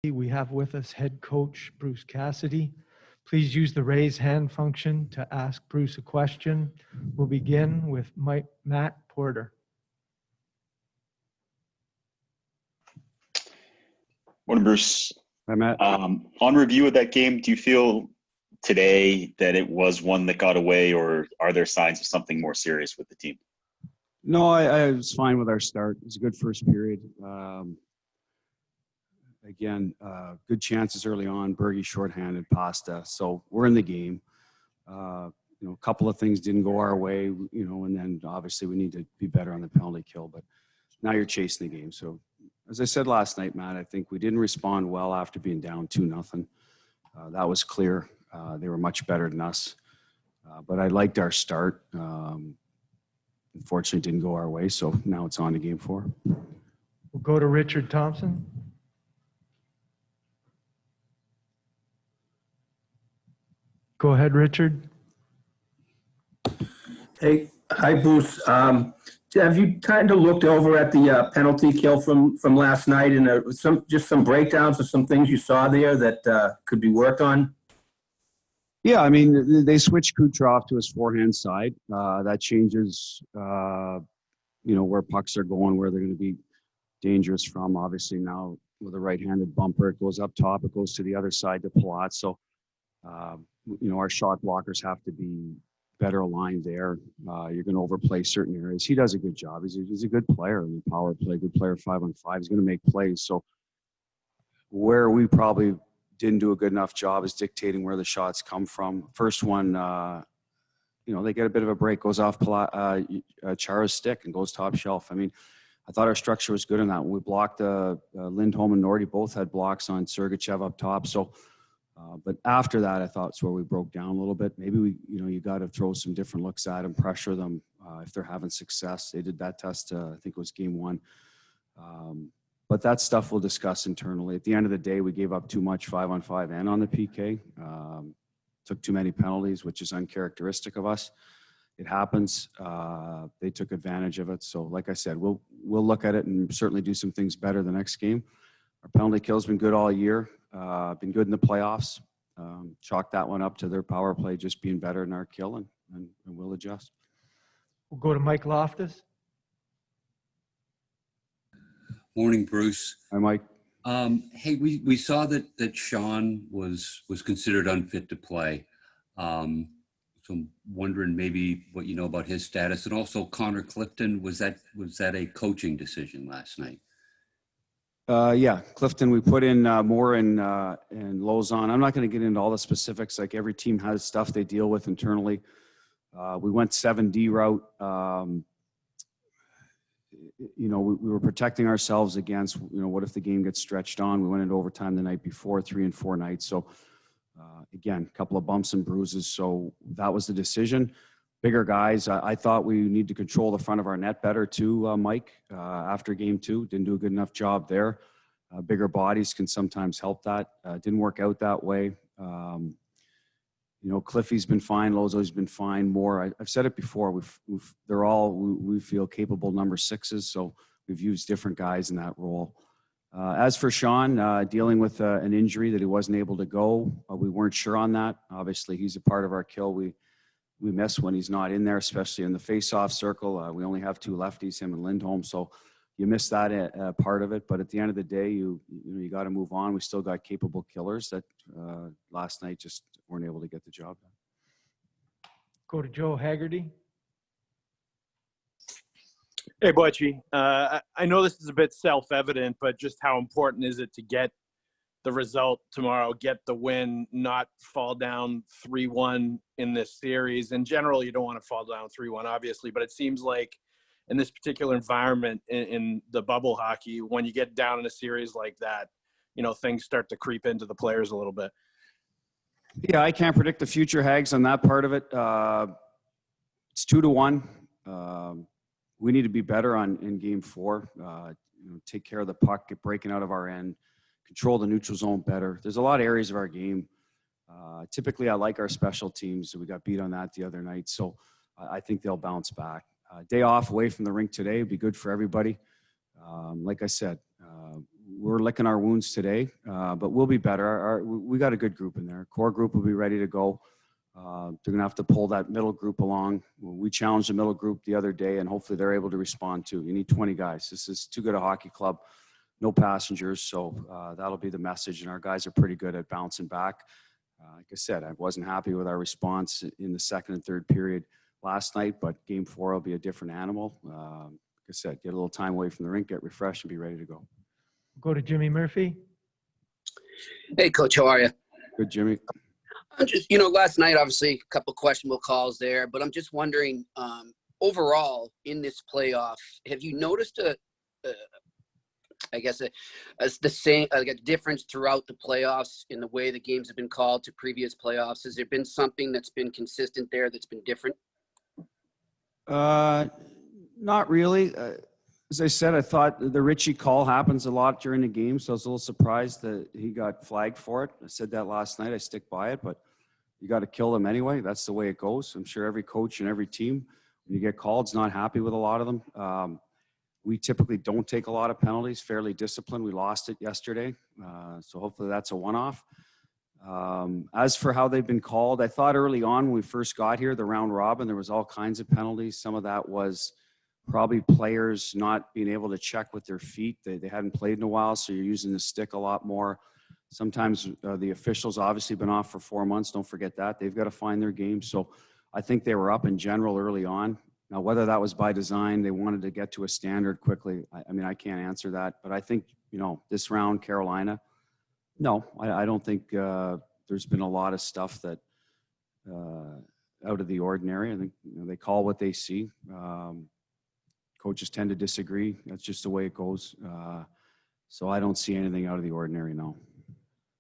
We have with us head coach Bruce Cassidy. Please use the raise hand function to ask Bruce a question. We'll begin with Matt Porter. Morning, Bruce. Hi, Matt. On review of that game, do you feel today that it was one that got away, or are there signs of something more serious with the team? No, I was fine with our start. It was a good first period. Good chances early on. Berge shorthanded, Pasta. So we're in the game. A couple of things didn't go our way, and then obviously we need to be better on the penalty kill. But now you're chasing the game. So as I said last night, Matt, I think we didn't respond well after being down 2-0. That was clear. They were much better than us. But I liked our start. Unfortunately, it didn't go our way. So now it's on to game 4. We'll go to Richard Thompson. Go ahead, Richard. Hey, hi, Bruce. Have you kind of looked over at the penalty kill from last night, and some breakdowns of some things you saw there that could be worked on? Yeah, I mean, they switched Kucherov to his forehand side. That changes, where pucks are going, where they're going to be dangerous from. Obviously, now with a right-handed bumper, it goes up top, it goes to the other side to Palat. So, our shot blockers have to be better aligned there. You're going to overplay certain areas. He does a good job. He's a good player in the power play, good player 5-on-5. He's going to make plays. So where we probably didn't do a good enough job is dictating where the shots come from. First one, they get a bit of a break, goes off Chara's stick and goes top shelf. I mean, I thought our structure was good in that. When we blocked Lindholm and Nordy, both had blocks on Sergachev up top. So, but after that, I thought it's where we broke down a little bit. Maybe you got to throw some different looks at them, pressure them if they're having success. They did that test, I think it was game 1. But that stuff we'll discuss internally. At the end of the day, we gave up too much 5-on-5 and on the PK. Took too many penalties, which is uncharacteristic of us. It happens. They took advantage of it. So, like I said, we'll look at it and certainly do some things better the next game. Our penalty kill's been good all year. Been good in the playoffs. Chalk that one up to their power play just being better than our kill, and we'll adjust. We'll go to Mike Loftus. Morning, Bruce. Hi, Mike. Hey, we saw that Sean was considered unfit to play. So I'm wondering maybe what you know about his status, and also Connor Clifton. Was that a coaching decision last night? Yeah, Clifton. We put in Moore and Lozon. I'm not going to get into all the specifics. Like every team has stuff they deal with internally. We went 7D route. We were protecting ourselves against, what if the game gets stretched on? We went into overtime the night before, 3 and 4 nights. So, again, a couple of bumps and bruises. So that was the decision. Bigger guys. I thought we need to control the front of our net better too, Mike, after game 2. Didn't do a good enough job there. Bigger bodies can sometimes help that. Didn't work out that way. Cliffy's been fine. Lozo's been fine. More. I've said it before. We feel capable number 6s. So we've used different guys in that role. As for Sean, dealing with an injury that he wasn't able to go, we weren't sure on that. Obviously, he's a part of our kill. We miss when he's not in there, especially in the face-off circle. We only have 2 lefties, him and Lindholm. So you miss that part of it. But at the end of the day, you got to move on. We still got capable killers that last night just weren't able to get the job done. Go to Joe Haggerty. Hey, Butchie. I know this is a bit self-evident, but just how important is it to get the result tomorrow, get the win, not fall down 3-1 in this series? In general, you don't want to fall down 3-1, obviously, but it seems like in this particular environment in the bubble hockey, when you get down in a series like that, things start to creep into the players a little bit. Yeah, I can't predict the future, Hags, on that part of it. It's 2-1. We need to be better in game 4. Take care of the puck, get breaking out of our end, control the neutral zone better. There's a lot of areas of our game. Typically, I like our special teams. We got beat on that the other night. So I think they'll bounce back. Day off away from the rink today would be good for everybody. Like I said, we're licking our wounds today, but we'll be better. We got a good group in there. Core group will be ready to go. They're going to have to pull that middle group along. We challenged the middle group the other day, and hopefully they're able to respond too. You need 20 guys. This is too good a hockey club. No passengers, so that'll be the message, and our guys are pretty good at bouncing back. Like I said, I wasn't happy with our response in the second and third period last night, but game 4 will be a different animal. Like I said, get a little time away from the rink, get refreshed, and be ready to go. Go to Jimmy Murphy. Hey, Coach, how are you? Good, Jimmy. I'm just, last night, obviously, a couple questionable calls there, but I'm just wondering, overall, in this playoff, have you noticed a difference throughout the playoffs in the way the games have been called to previous playoffs? Has there been something that's been consistent there that's been different? Not really. As I said, I thought the Ritchie call happens a lot during the game, so I was a little surprised that he got flagged for it. I said that last night. I stick by it, but you got to kill them anyway. That's the way it goes. I'm sure every coach and every team, when you get called, is not happy with a lot of them. We typically don't take a lot of penalties, fairly disciplined. We lost it yesterday, so hopefully that's a one-off. As for how they've been called, I thought early on when we first got here, the round robin, there was all kinds of penalties. Some of that was probably players not being able to check with their feet. They hadn't played in a while, so you're using the stick a lot more. Sometimes the officials obviously been off for 4 months. Don't forget that. They've got to find their game. So I think they were up in general early on. Now, whether that was by design, they wanted to get to a standard quickly. I mean, I can't answer that. But I think, this round, Carolina, no, I don't think there's been a lot of stuff that out of the ordinary. I think they call what they see. Coaches tend to disagree. That's just the way it goes. So I don't see anything out of the ordinary, no.